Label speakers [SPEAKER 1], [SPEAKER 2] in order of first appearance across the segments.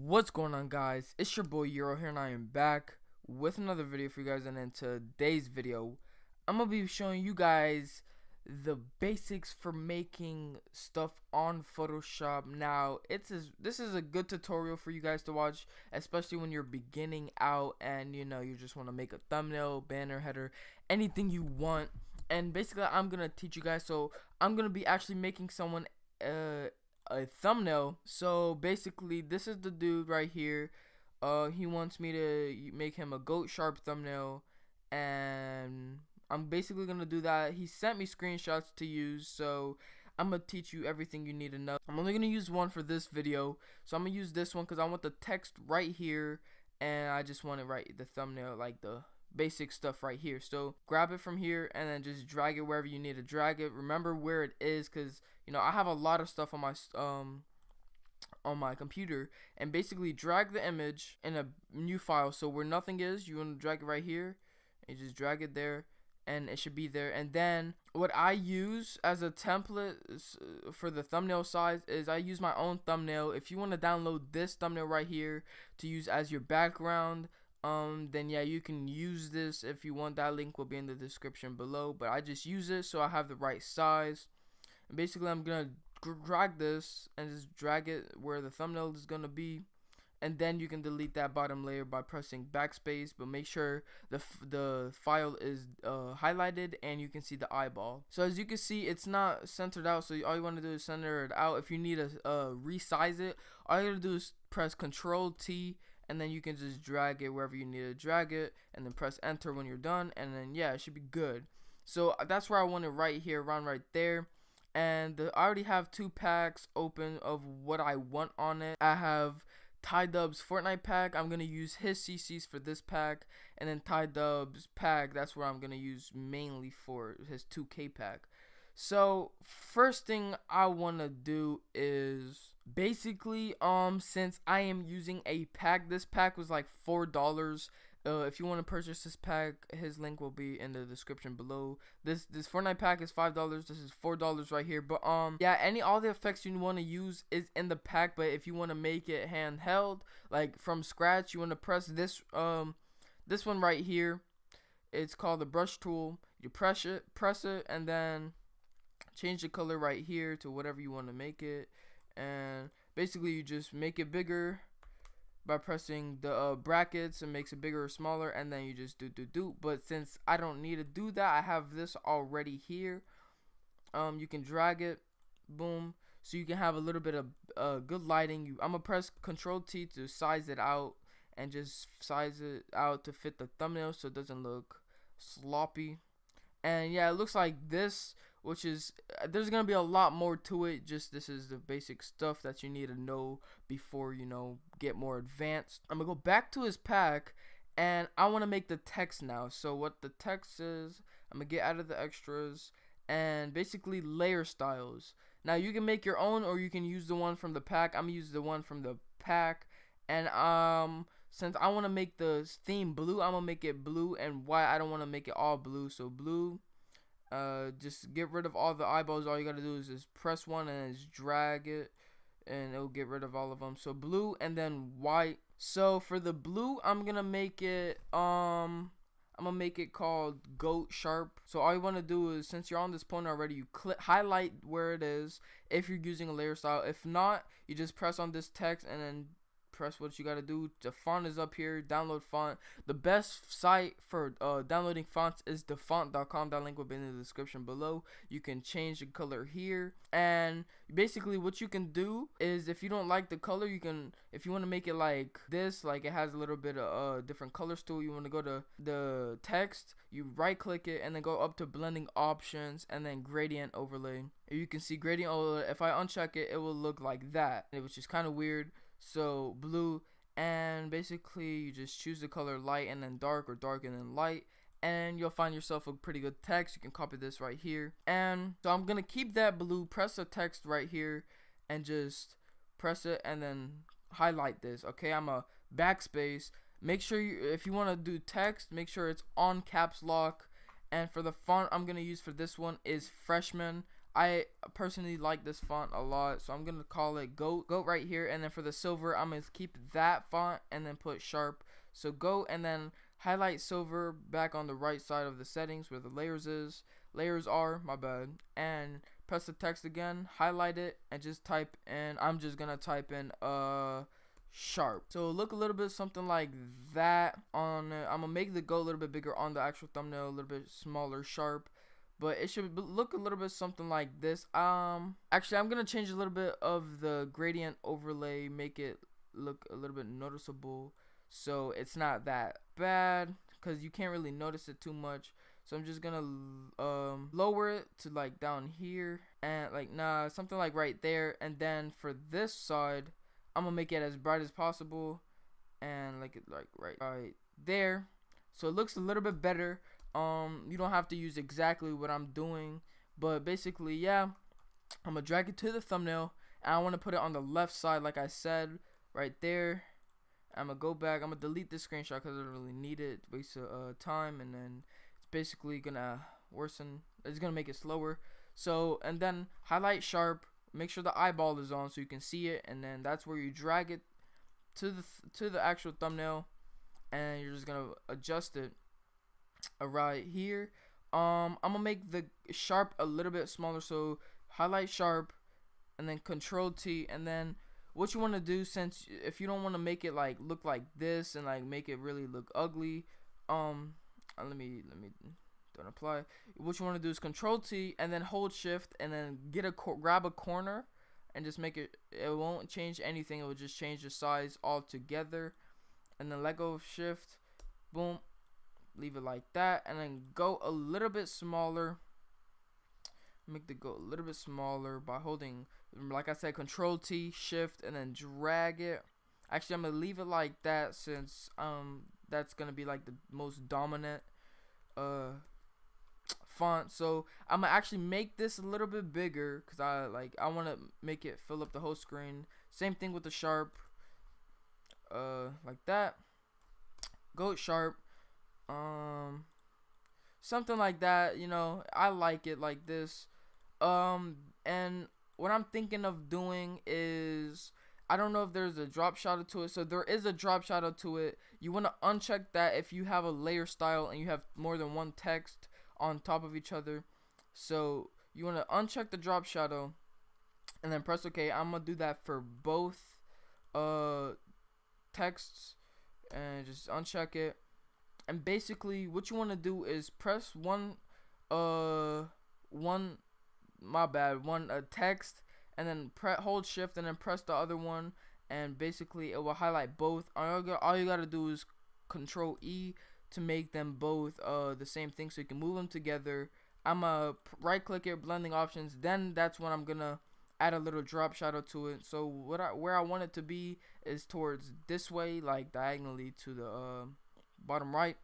[SPEAKER 1] What's going on, guys? It's your boy Euro here, and I am back with another video for you guys. And in today's video, I'm gonna be showing you guys the basics for making stuff on Photoshop. Now, this is a good tutorial for you guys to watch, especially when you're beginning out and you just want to make a thumbnail, banner, header, anything you want. And basically, I'm gonna teach you guys. So I'm gonna be actually making someone a thumbnail. So basically, this is the dude right here. He wants me to make him a goat sharp thumbnail, and I'm basically gonna do that. He sent me screenshots to use, so I'm gonna teach you everything you need to know. I'm only gonna use one for this video, so I'm gonna use this one because I want the text right here, and I just want to write the thumbnail, like the basic stuff right here. So grab it from here and then just drag it wherever you need to drag it. Remember where it is, because I have a lot of stuff on my computer, and basically drag the image in a new file. So where nothing is, you want to drag it right here and just drag it there, and it should be there. And then what I use as a template for the thumbnail size is I use my own thumbnail. If you want to download this thumbnail right here to use as your background, then yeah, you can use this if you want. That link will be in the description below, but I just use it so I have the right size. And basically, I'm gonna drag this and just drag it where the thumbnail is gonna be, and then you can delete that bottom layer by pressing backspace, but make sure the file is highlighted and you can see the eyeball. So as you can see, it's not centered out, so all you want to do is center it out. If you need to resize it, all you gotta do is press Control T, and then you can just drag it wherever you need to drag it, and then press enter when you're done, and then yeah, it should be good. So that's where I want it, right here, around right there. And I already have 2 packs open of what I want on it. I have Ty-Dub's Fortnite pack. I'm gonna use his CCs for this pack, and then Ty-Dub's pack, that's where I'm gonna use mainly for his 2K pack. So first thing I want to do is basically since I am using a pack, this pack was like $4. If you want to purchase this pack, his link will be in the description below. This Fortnite pack is $5. This is $4 right here. But yeah, all the effects you want to use is in the pack. But if you want to make it handheld, like from scratch, you want to press this one right here. It's called the brush tool. You press it, and then change the color right here to whatever you want to make it. And basically, you just make it bigger by pressing the brackets, and makes it bigger or smaller, and then you just do. But since I don't need to do that, I have this already here. You can drag it, boom, so you can have a little bit of good lighting. I'm gonna press Control T to size it out, and just size it out to fit the thumbnail so it doesn't look sloppy. And yeah, it looks like this, which is, there's gonna be a lot more to it. Just this is the basic stuff that you need to know before get more advanced. I'm gonna go back to his pack, and I want to make the text now. So what the text is, I'm gonna get out of the extras, and basically layer styles. Now you can make your own, or you can use the one from the pack. I'm gonna use the one from the pack. And since I want to make the theme blue, I'm gonna make it blue and white. I don't want to make it all blue, so blue. Just get rid of all the eyeballs. All you gotta do is just press one and just drag it, and it'll get rid of all of them. So blue and then white. So for the blue, I'm gonna make it called goat sharp. So all you want to do is, since you're on this point already, you highlight where it is if you're using a layer style. If not, you just press on this text and then press what you gotta do. The font is up here. Download font. The best site for downloading fonts is thefont.com. That link will be in the description below. You can change the color here, and basically what you can do is, if you don't like the color, you can, if you want to make it like this, like it has a little bit of different colors to it, you want to go to the text, you right click it, and then go up to blending options, and then gradient overlay. You can see gradient overlay. If I uncheck it, it will look like that, which is kind of weird. So blue, and basically you just choose the color light and then dark, or dark and then light, and you'll find yourself a pretty good text. You can copy this right here, and so I'm gonna keep that blue, press the text right here, and just press it, and then highlight this. Okay, I'm a backspace. Make sure if you want to do text, make sure it's on caps lock. And for the font I'm gonna use for this one is Freshman. I personally like this font a lot, so I'm gonna call it Goat right here. And then for the silver, I'm gonna keep that font and then put Sharp. So Goat, and then highlight silver back on the right side of the settings where the layers are, my bad, and press the text again, highlight it, and just type in, I'm just gonna type in Sharp. So look a little bit something like that on I'm gonna make the Goat a little bit bigger on the actual thumbnail, a little bit smaller, Sharp, but it should look a little bit something like this. Actually, I'm gonna change a little bit of the gradient overlay, make it look a little bit noticeable, so it's not that bad because you can't really notice it too much. So I'm just gonna lower it to like down here, and like something like right there. And then for this side, I'm gonna make it as bright as possible, and like right there, so it looks a little bit better. You don't have to use exactly what I'm doing, but basically, yeah, I'm gonna drag it to the thumbnail, and I want to put it on the left side, like I said, right there. I'm gonna go back. I'm gonna delete this screenshot because I don't really need it. Waste of time, and then it's basically gonna worsen. It's gonna make it slower. So, and then highlight Sharp. Make sure the eyeball is on so you can see it, and then that's where you drag it to the actual thumbnail, and you're just gonna adjust it right here. I'm gonna make the Sharp a little bit smaller. So highlight Sharp, and then Control T, and then what you want to do, since if you don't want to make it like look like this and like make it really look ugly, let me don't apply. What you want to do is Control T and then hold Shift and then grab a corner and just make it. It won't change anything. It will just change the size altogether. And then let go of Shift. Boom. Leave it like that, and then go a little bit smaller. Make the Goat a little bit smaller by holding, like I said, Control T, Shift, and then drag it. Actually, I'm gonna leave it like that since that's gonna be like the most dominant font. So I'm gonna actually make this a little bit bigger because I want to make it fill up the whole screen. Same thing with the Sharp, like that. Goat Sharp, something like that. You know, I like it like this. And what I'm thinking of doing is, I don't know if there's a drop shadow to it. So there is a drop shadow to it. You want to uncheck that if you have a layer style and you have more than one text on top of each other. So you want to uncheck the drop shadow and then press OK. I'm gonna do that for both texts, and just uncheck it. And basically what you want to do is press one text, and then hold Shift and then press the other one, and basically it will highlight both. All you gotta do is Control E to make them both the same thing, so you can move them together. I'm gonna right click it, blending options, then that's when I'm gonna add a little drop shadow to it. So where I want it to be is towards this way, like diagonally to the bottom right.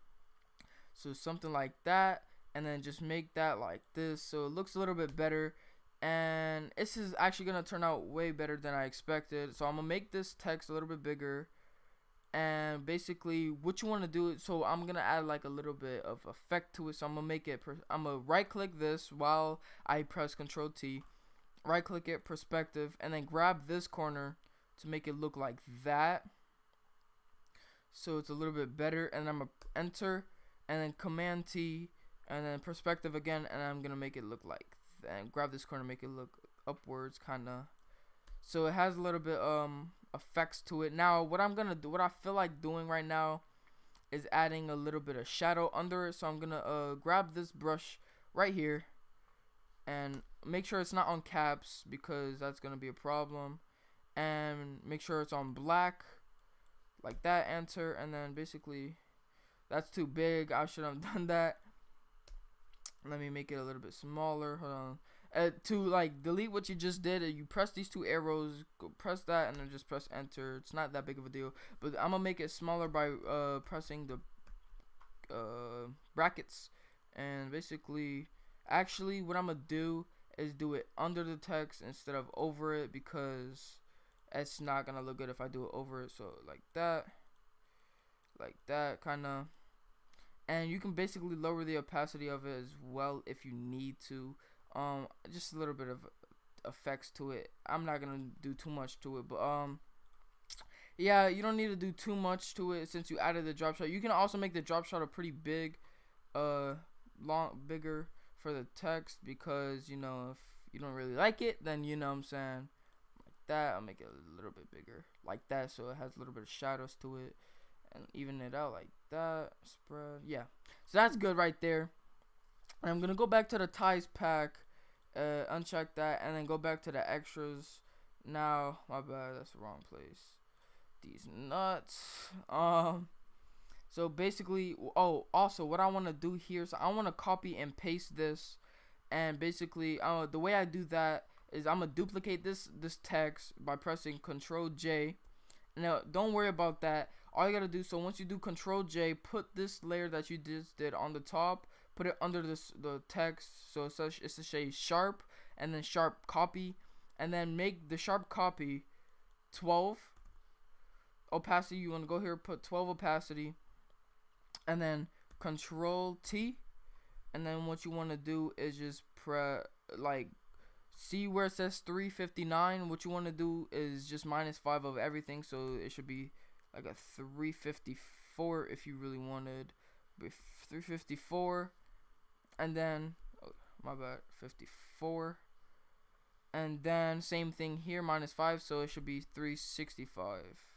[SPEAKER 1] So something like that, and then just make that like this, so it looks a little bit better. And this is actually gonna turn out way better than I expected. So I'm gonna make this text a little bit bigger, and basically what you want to do, so I'm gonna add like a little bit of effect to it. So I'm gonna make it I'm gonna right click this while I press Control T, right click it, perspective, and then grab this corner to make it look like that, so it's a little bit better. And I'm gonna enter, and then Command T, and then perspective again, and I'm gonna make it look like that, and grab this corner, make it look upwards kinda, so it has a little bit effects to it. Now what I'm gonna do, what I feel like doing right now, is adding a little bit of shadow under it. So I'm gonna grab this brush right here and make sure it's not on caps, because that's gonna be a problem, and make sure it's on black like that. Enter, and then basically that's too big, I should have done that. Let me make it a little bit smaller. Hold on. To like delete what you just did, you press these two arrows, press that, and then just press enter. It's not that big of a deal, but I'm gonna make it smaller by pressing the brackets. And basically, actually what I'm gonna do is do it under the text instead of over it, because it's not gonna look good if I do it over it. So like that kind of. And you can basically lower the opacity of it as well if you need to. just a little bit of effects to it. I'm not gonna do too much to it, but yeah, you don't need to do too much to it since you added the drop shot. You can also make the drop shot a pretty big, bigger for the text, because you know, if you don't really like it, then you know what I'm saying, like that. I'll make it a little bit bigger like that, so it has a little bit of shadows to it, and even it out like that. Spread, yeah. So that's good right there. And I'm gonna go back to the ties pack, uncheck that, and then go back to the extras. Now, my bad, that's the wrong place. These nuts. So basically, oh, also what I want to do here, so I want to copy and paste this, and basically, the way I do that is I'm gonna duplicate this text by pressing Control J. Now, don't worry about that. All you gotta do, so once you do Control J, put this layer that you just did on the top, put it under the text, so it's to say sharp, and then sharp copy, and then make the sharp copy 12 opacity. You want to go here, put 12 opacity, and then Control T, and then what you want to do is just see where it says 359. What you want to do is just -5 of everything, so it should be like a 354 if you really wanted. 354, and then, oh, my bad, 54, and then same thing here, -5, so it should be 365.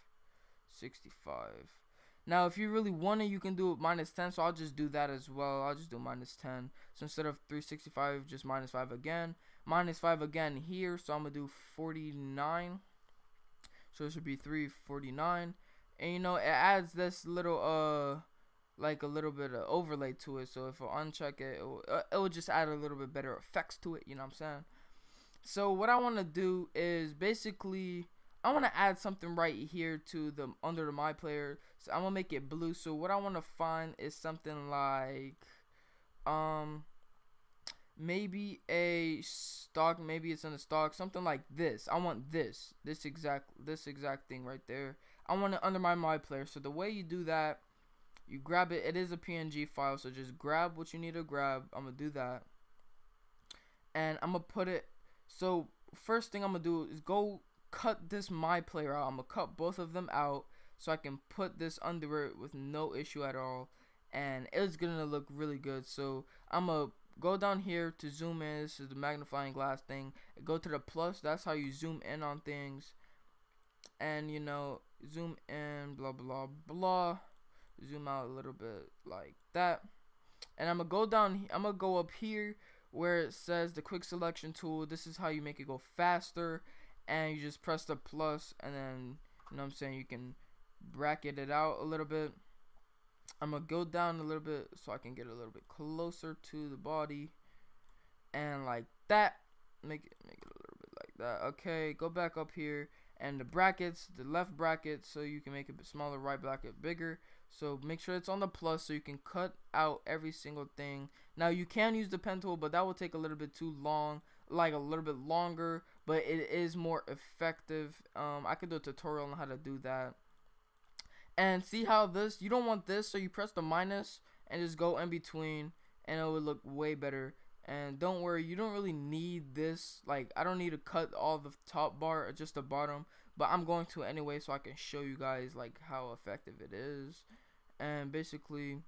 [SPEAKER 1] 65. Now if you really want it, you can do it -10, so I'll just do that as well. I'll just do -10, so instead of 365, just -5 again, -5 again here, so I'm gonna do 49, so it should be 349. And you know, it adds this little like a little bit of overlay to it, so if I uncheck it, it will just add a little bit better effects to it, you know what I'm saying? So what I want to do is basically, I want to add something right here to the under the my player, so I'm gonna make it blue. So what I want to find is something like maybe a stock, maybe it's in a stock, something like this. I want this exact thing right there. I want it under my player. So the way you do that, you grab it. It is a PNG file, so just grab what you need to grab. I'm gonna do that, and I'm gonna put it. So first thing I'm gonna do is go cut this my player out. I'm gonna cut both of them out so I can put this under it with no issue at all, and it's gonna look really good. So I'm gonna go down here to zoom in. This is the magnifying glass thing. Go to the plus. That's how you zoom in on things, and you know, zoom in, blah blah blah, zoom out a little bit like that, and I'm gonna go down. I'm gonna go up here where it says the quick selection tool. This is how you make it go faster, and you just press the plus, and then, you know what I'm saying, you can bracket it out a little bit. I'm gonna go down a little bit so I can get a little bit closer to the body, and like that, make it a little bit like that. Okay, go back up here, and the brackets, the left bracket, so you can make it a bit smaller, right bracket bigger. So make sure it's on the plus so you can cut out every single thing. Now you can use the pen tool, but that will take a little bit too long, like a little bit longer, but it is more effective. I could do a tutorial on how to do that. And see how this, you don't want this, so you press the minus and just go in between, and it would look way better. And don't worry, you don't really need this. Like, I don't need to cut all the top bar or just the bottom, but I'm going to anyway so I can show you guys like how effective it is. And basically,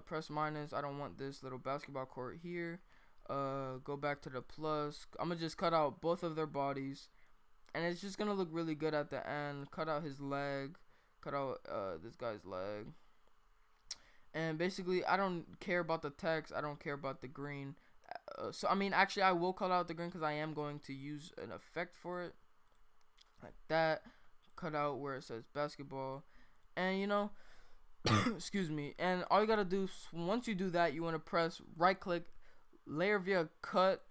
[SPEAKER 1] press minus. I don't want this little basketball court here. Go back to the plus. I'm gonna just cut out both of their bodies, and it's just gonna look really good at the end. Cut out his leg, cut out this guy's leg, and basically I don't care about the text, I don't care about the green. So I mean, actually I will cut out the green because I am going to use an effect for it, like that. Cut out where it says basketball, and you know, excuse me, and all you gotta do once you do that, you want to press right click, layer via cut,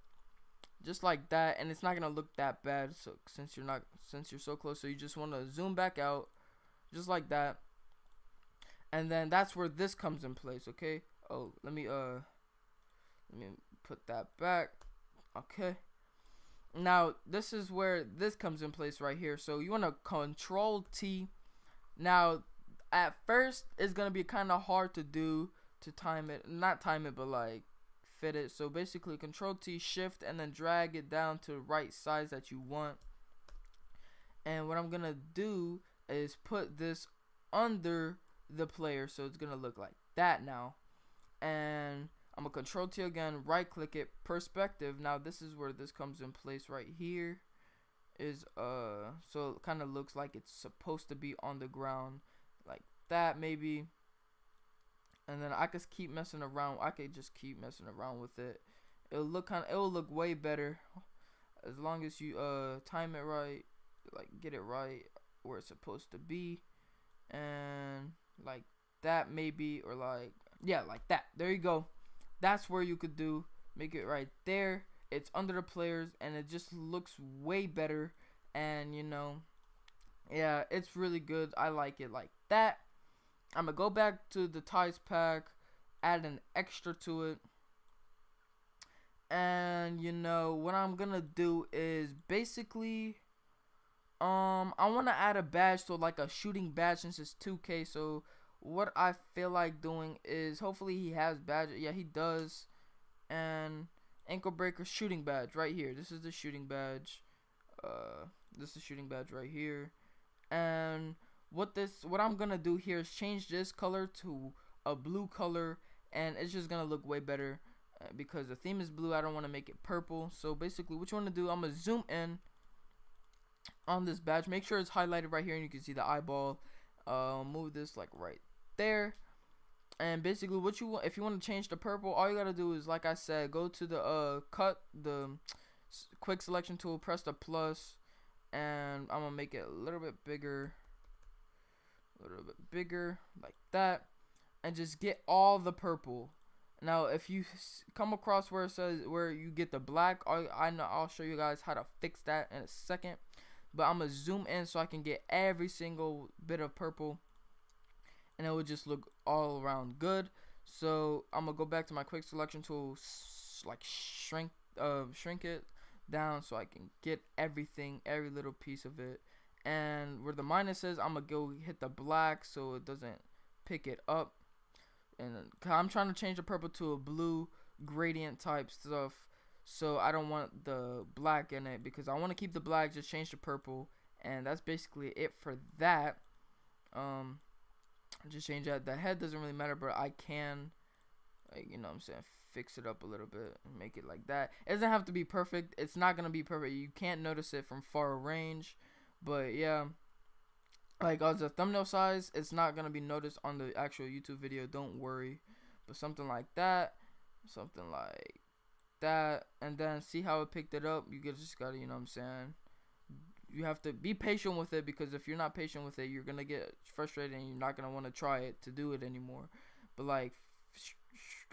[SPEAKER 1] just like that, and it's not gonna look that bad. So since you're so close, so you just want to zoom back out, just like that, and then that's where this comes in place. Okay, oh, let me put that back. Okay, now this is where this comes in place right here. So you want to Control T. Now at first it's gonna be kind of hard to do, to time it, not time it, but like fit it. So basically Control T, Shift, and then drag it down to the right size that you want. And what I'm gonna do is put this under the player, so it's gonna look like that now. And I'm gonna Control T again, right click it, perspective. Now this is where this comes in place right here. Is so it kind of looks like it's supposed to be on the ground like that maybe. And then I could keep messing around. I could just keep messing around with it. It'll look way better as long as you time it right, like get it right where it's supposed to be, and like that maybe, or like, yeah, like that. There you go. That's where you could do, make it right there. It's under the players and it just looks way better. And you know, yeah, it's really good. I like it like that. I'm gonna go back to the ties pack, add an extra to it, and you know what I'm gonna do is basically I want to add a badge, so like a shooting badge, since it's 2K. So what I feel like doing is, hopefully he has badge. Yeah, he does. And ankle breaker shooting badge right here. This is the shooting badge. This is the shooting badge right here. And what I'm gonna do here is change this color to a blue color, and it's just gonna look way better because the theme is blue. I don't want to make it purple. So basically what you want to do, I'm gonna zoom in on this badge, make sure it's highlighted right here and you can see the eyeball. Move this like right there. And basically what you want, if you want to change the purple, all you gotta do is, like I said, go to the quick selection tool, press the plus, and I'm gonna make it a little bit bigger, like that, and just get all the purple. Now if you come across where it says where you get the black, I'll show you guys how to fix that in a second, but I'm gonna zoom in so I can get every single bit of purple, and it will just look all around good. So I'm gonna go back to my quick selection tool, like shrink it down so I can get everything, every little piece of it. And where the minus is, I'm gonna go hit the black so it doesn't pick it up. And I'm trying to change the purple to a blue gradient type stuff, so I don't want the black in it because I want to keep the black, just change the purple. And that's basically it for that. Just change that. The head doesn't really matter, but I can, like, you know what I'm saying, fix it up a little bit and make it like that. It doesn't have to be perfect. It's not gonna be perfect. You can't notice it from far range, but yeah, like as a thumbnail size, it's not gonna be noticed on the actual YouTube video, don't worry. But something like that, and then see how it picked it up. You just gotta, you know what I'm saying, you have to be patient with it, because if you're not patient with it, you're gonna get frustrated and you're not gonna want to try it to do it anymore. But like,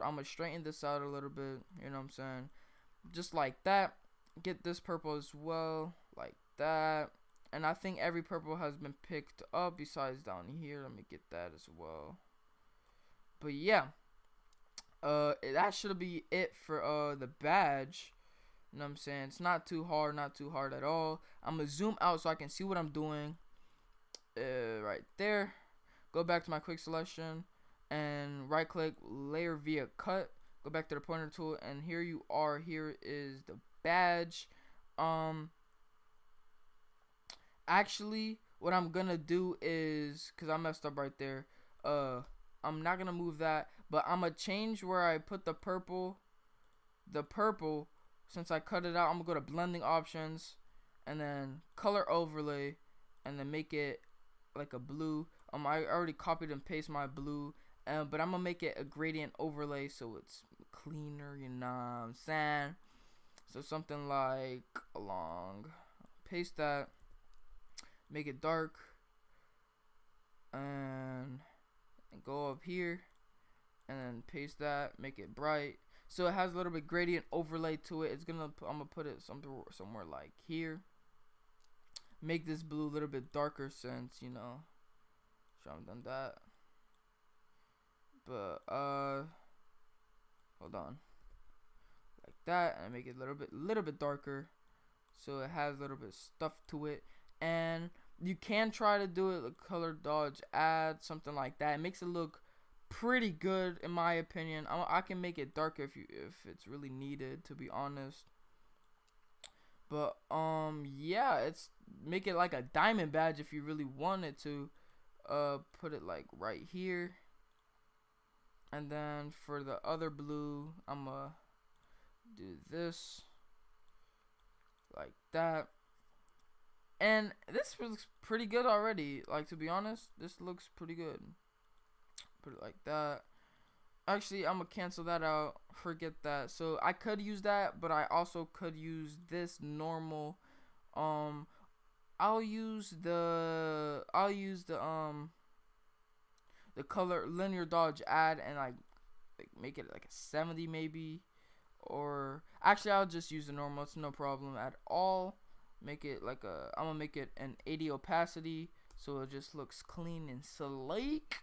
[SPEAKER 1] I'm gonna straighten this out a little bit, you know what I'm saying, just like that. Get this purple as well, like that. And I think every purple has been picked up besides down here. Let me get that as well. But yeah, that should be it for the badge. You know what I'm saying? It's not too hard at all. I'm gonna zoom out so I can see what I'm doing. Right there. Go back to my quick selection and right click, layer via cut. Go back to the pointer tool, and here you are. Here is the badge. Actually, what I'm gonna do is, because I messed up right there, I'm not gonna move that, but I'm gonna change where I put the purple. Since I cut it out, I'm gonna go to blending options and then color overlay, and then make it like a blue. I already copied and pasted my blue, but I'm gonna make it a gradient overlay so it's cleaner, you know what I'm saying? So something like along, paste that, make it dark, and go up here and then paste that, make it bright, so it has a little bit gradient overlay to it. I'm gonna put it somewhere like here. Make this blue a little bit darker, since, you know, so I've done that. But hold on, like that, and make it a little bit darker, so it has a little bit of stuff to it. And you can try to do it like color dodge, add something like that. It makes it look pretty good in my opinion. I can make it darker if it's really needed, to be honest. But yeah, it's make it like a diamond badge if you really wanted to. Put it like right here. And then for the other blue, I'ma do this like that. And this looks pretty good already. Like, to be honest, this looks pretty good. Put it like that. Actually, I'm gonna cancel that out. Forget that. So I could use that, but I also could use this normal. I'll use the color linear dodge add, and like make it like a 70 maybe. Or actually, I'll just use the normal. It's no problem at all. Make it like I'm gonna make it an 80 opacity, so it just looks clean and sleek.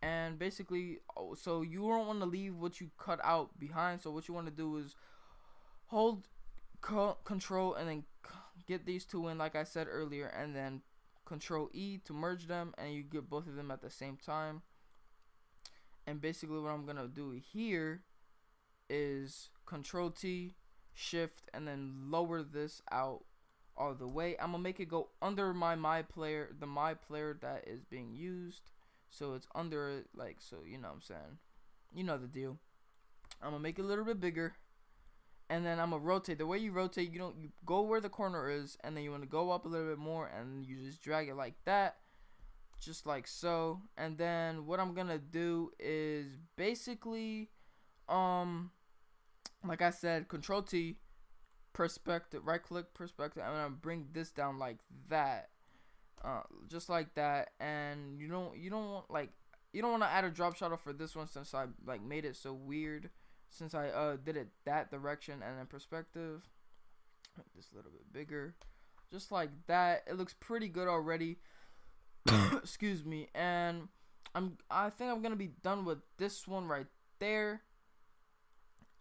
[SPEAKER 1] And basically, so you don't want to leave what you cut out behind. So what you want to do is hold control and then get these two in, like I said earlier, and then control E to merge them, and you get both of them at the same time. And basically what I'm gonna do here is control T, shift, and then lower this out all the way. I'm gonna make it go under my player, the my player that is being used. So it's under it, like, so you know what I'm saying. You know the deal. I'm gonna make it a little bit bigger, and then I'm gonna rotate. The way you rotate, you go where the corner is, and then you want to go up a little bit more, and you just drag it like that, just like so. And then what I'm gonna do is basically, like I said, control T, perspective, right click perspective, and I'm gonna bring this down like that. Just like that. And you don't want to add a drop shadow for this one, since I like made it so weird, since I did it that direction. And then perspective, make this a little bit bigger, just like that. It looks pretty good already. Excuse me. And I think I'm gonna be done with this one right there.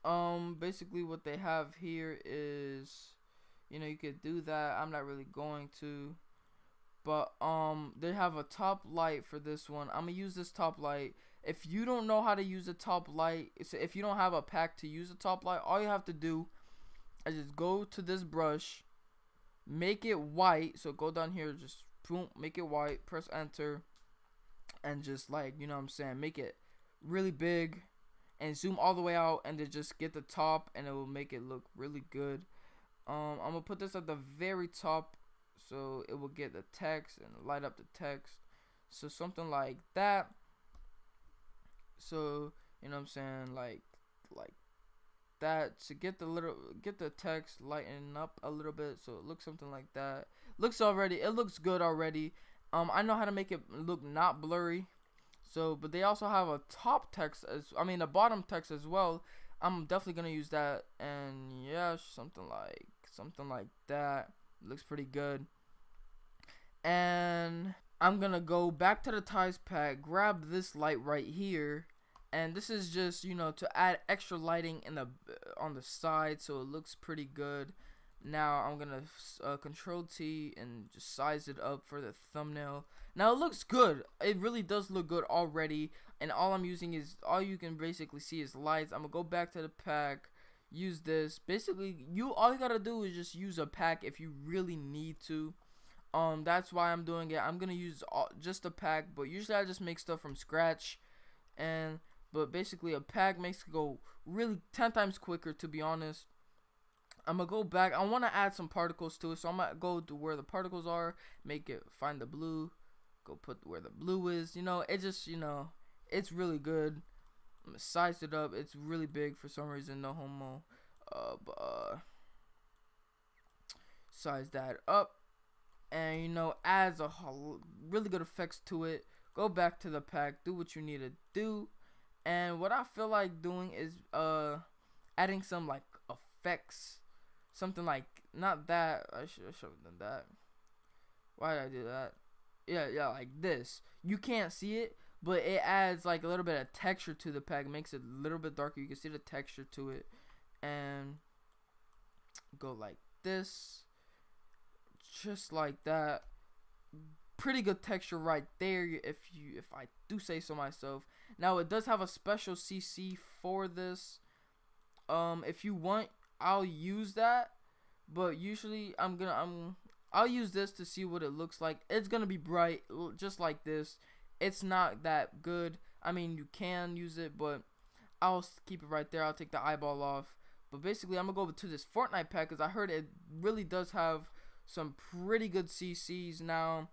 [SPEAKER 1] Basically what they have here is, you could do that. I'm not really going to. But they have a top light for this one. I'm gonna use this top light. If you don't know how to use a top light, if you don't have a pack to use a top light, all you have to do is just go to this brush, make it white. So go down here, just boom, make it white, press enter, and just like, you know what I'm saying, make it really big and zoom all the way out, and then just get the top, and it will make it look really good. I'm gonna put this at the very top, so it will get the text and light up the text. So something like that. So you know what I'm saying, like that, to get the text lighten up a little bit, so it looks something like that. It looks good already. I know how to make it look not blurry. So, but they also have a top text a bottom text as well. I'm definitely gonna use that. And yeah, something like that. Looks pretty good. And I'm gonna go back to the ties pack, grab this light right here, and this is just, to add extra lighting on the side, so it looks pretty good. Now I'm gonna control T and just size it up for the thumbnail. Now it looks good. It really does look good already, and all you can basically see is lights. I'm gonna go back to the pack, use this. Basically, all you gotta do is just use a pack if you really need to. That's why I'm doing it. I'm gonna use just a pack, but usually I just make stuff from scratch. But basically a pack makes it go really 10 times quicker, to be honest. I'm gonna go back. I want to add some particles to it, so I'm gonna go to where the particles are, find the blue, go put where the blue is. It just, it's really good. I'm gonna size it up. It's really big for some reason, no homo. Size that up, and adds a really good effects to it. Go back to the pack, do what you need to do. And what I feel like doing is adding some like effects, something like, not that, I should have done that. Why did I do that? Yeah, like this. You can't see it, but it adds like a little bit of texture to the pack, makes it a little bit darker. You can see the texture to it. And go like this, just like that. pretty good texture right there, if I do say so myself. Now it does have a special CC for this. If you want, I'll use that, but usually I'll use this to see what it looks like. It's gonna be bright just like this. It's not that good. I mean, you can use it, but I'll keep it right there. I'll take the eyeball off. But basically, I'm gonna go over to this Fortnite pack because I heard it really does have some pretty good CCs. Now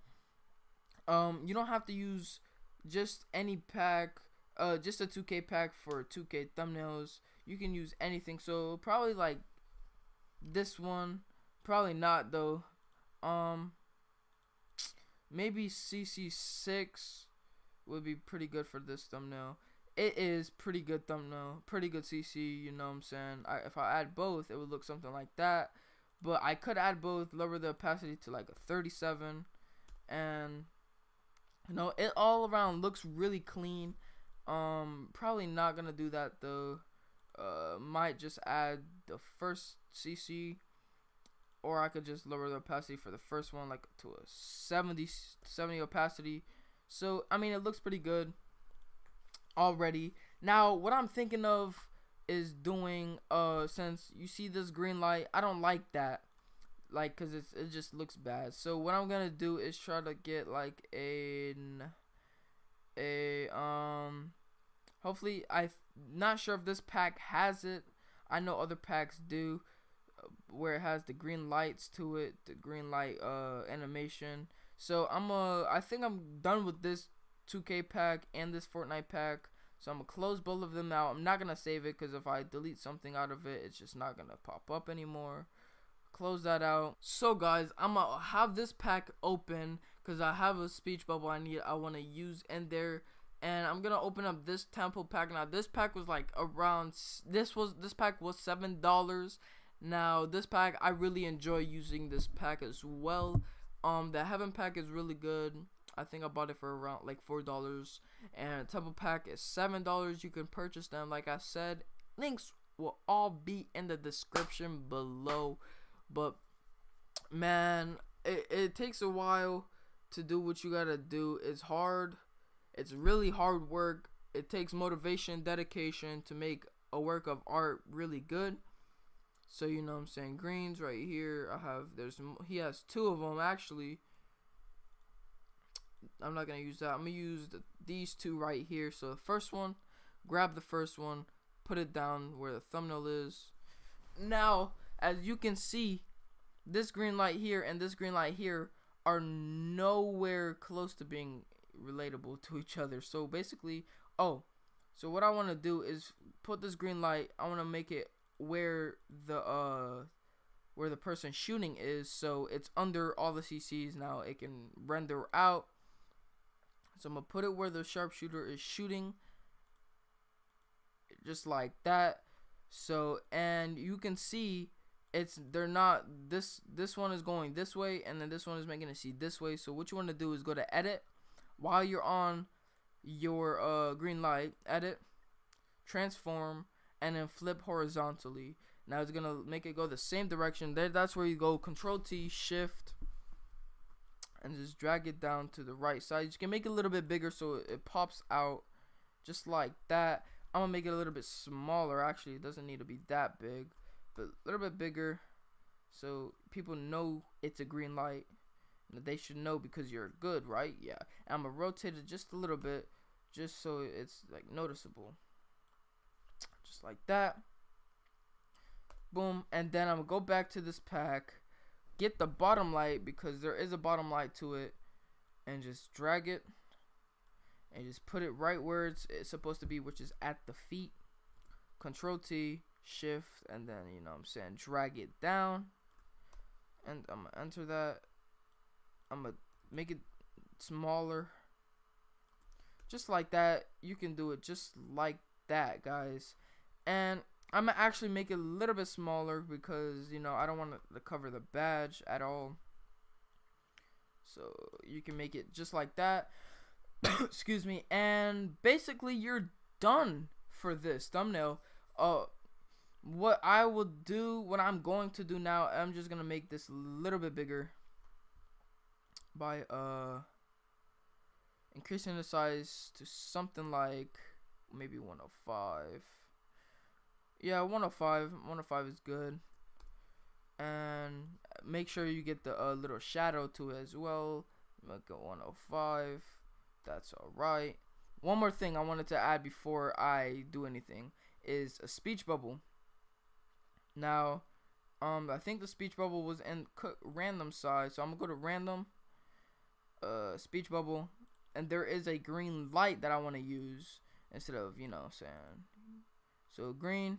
[SPEAKER 1] you don't have to use just any pack, just a 2K pack for 2K thumbnails. You can use anything. So probably like this one, probably not though. Maybe CC6 would be pretty good for this thumbnail. It is pretty good thumbnail, pretty good CC, you know what I'm saying. If I add both, it would look something like that. But I could add both, lower the opacity to like a 37, and you know, it all around looks really clean. Probably not gonna do that though. Might just add the first CC, or I could just lower the opacity for the first one like to a 70 opacity. So I mean, it looks pretty good already. Now what I'm thinking of is doing, since you see this green light, I don't like that, like, cause it just looks bad. So what I'm gonna do is try to get like hopefully, I'm not sure if this pack has it. I know other packs do, where it has the green lights to it, the green light animation. So I think I'm done with this 2K pack and this Fortnite pack. So I'm gonna close both of them out. I'm not gonna save it because if I delete something out of it, it's just not gonna pop up anymore. Close that out. So guys, I'm gonna have this pack open because I have a speech bubble I want to use in there, and I'm gonna open up this temple pack. Now this pack was like around, this pack was $7. Now this pack, I really enjoy using this pack as well. The heaven pack is really good. I think I bought it for around like $4, and temple pack is $7. You can purchase them, like I said. Links will all be in the description below. But man, it takes a while to do what you gotta do. It's hard. It's really hard work. It takes motivation, dedication to make a work of art really good. So you know what I'm saying. Greens right here. He has two of them actually. I'm not gonna use that. I'm gonna use these two right here. So the first one, grab the first one, put it down where the thumbnail is. Now, as you can see, this green light here and this green light here are nowhere close to being relatable to each other. So basically, so what I want to do is put this green light, I want to make it where the person shooting is, so it's under all the CCs. Now it can render out. So I'm gonna put it where the sharpshooter is shooting, just like that. So, and you can see they're not, this one is going this way, and then this one is making it see this way. So what you want to do is go to edit while you're on your green light, edit, transform, and then flip horizontally. Now it's gonna make it go the same direction. That's where you go Control T, Shift, and just drag it down to the right side. You can make it a little bit bigger so it pops out just like that. I'm gonna make it a little bit smaller. Actually, it doesn't need to be that big, but a little bit bigger so people know it's a green light. They should know because you're good, right? Yeah. And I'm gonna rotate it just a little bit just so it's like noticeable, just like that. Boom. And then I'm gonna go back to this pack, get the bottom light because there is a bottom light to it, and just drag it and just put it right where it's supposed to be, which is at the feet. Control T, Shift, and then, you know what I'm saying, drag it down, and I'm gonna enter that. I'm gonna make it smaller just like that. You can do it just like that, guys. And I'm gonna actually make it a little bit smaller because, you know, I don't want to cover the badge at all. So you can make it just like that. Excuse me. And basically you're done for this thumbnail. What I'm going to do now, I'm just gonna make this a little bit bigger by increasing the size to something like maybe 105. Yeah, 105. 105 is good. And make sure you get the little shadow to it as well. Make it 105. That's alright. One more thing I wanted to add before I do anything is a speech bubble. Now, I think the speech bubble was in random size, so I'm gonna go to random, speech bubble, and there is a green light that I want to use instead of, you know, saying. So green,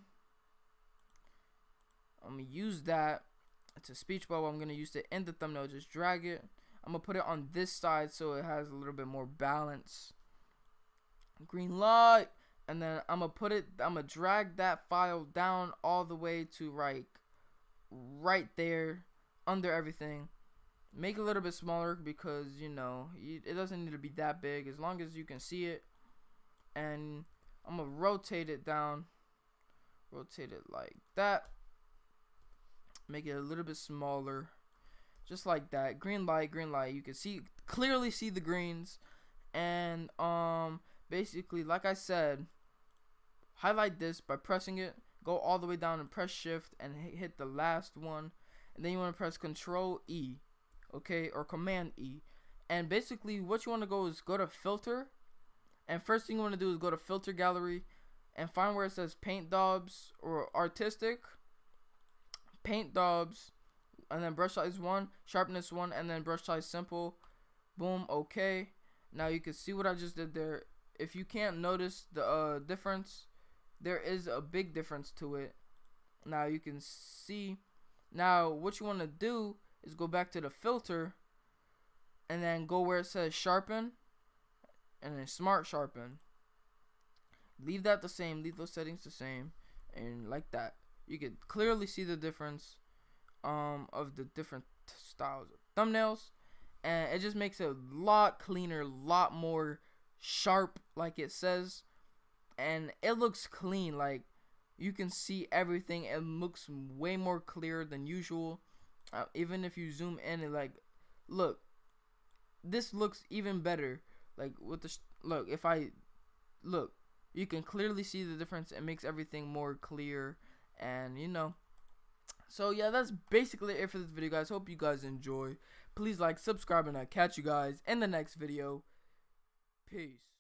[SPEAKER 1] I'm gonna use that. It's a speech bubble. I'm gonna use to end the thumbnail. Just drag it. I'm gonna put it on this side so it has a little bit more balance. Green light, and then I'm gonna drag that file down all the way to right there under everything. Make it a little bit smaller because, you know, it doesn't need to be that big as long as you can see it. And I'm gonna rotate it down, rotate it like that, make it a little bit smaller, just like that. Green light, you can clearly see the greens. And basically, like I said, highlight this by pressing it, go all the way down and press shift and hit the last one, and then you want to press Control E, okay, or Command E. And basically what you want to go is go to filter, and first thing you want to do is go to filter gallery and find where it says paint daubs or artistic, paint daubs, and then brush size 1, sharpness 1, and then brush size simple. Boom. Okay, now you can see what I just did there. If you can't notice the difference, there is a big difference to it. Now you can see. Now what you want to do is go back to the filter and then go where it says sharpen and then smart sharpen. Leave that the same, leave those settings the same, and like that you can clearly see the difference of the different styles of thumbnails, and it just makes it a lot cleaner, a lot more sharp, like it says, and it looks clean. Like, you can see everything. It looks way more clear than usual. Even if you zoom in and like, look, this looks even better. Like with the look, if I look, you can clearly see the difference. It makes everything more clear, and you know. So yeah, that's basically it for this video, guys. Hope you guys enjoy. Please like, subscribe, and I'll catch you guys in the next video. Peace.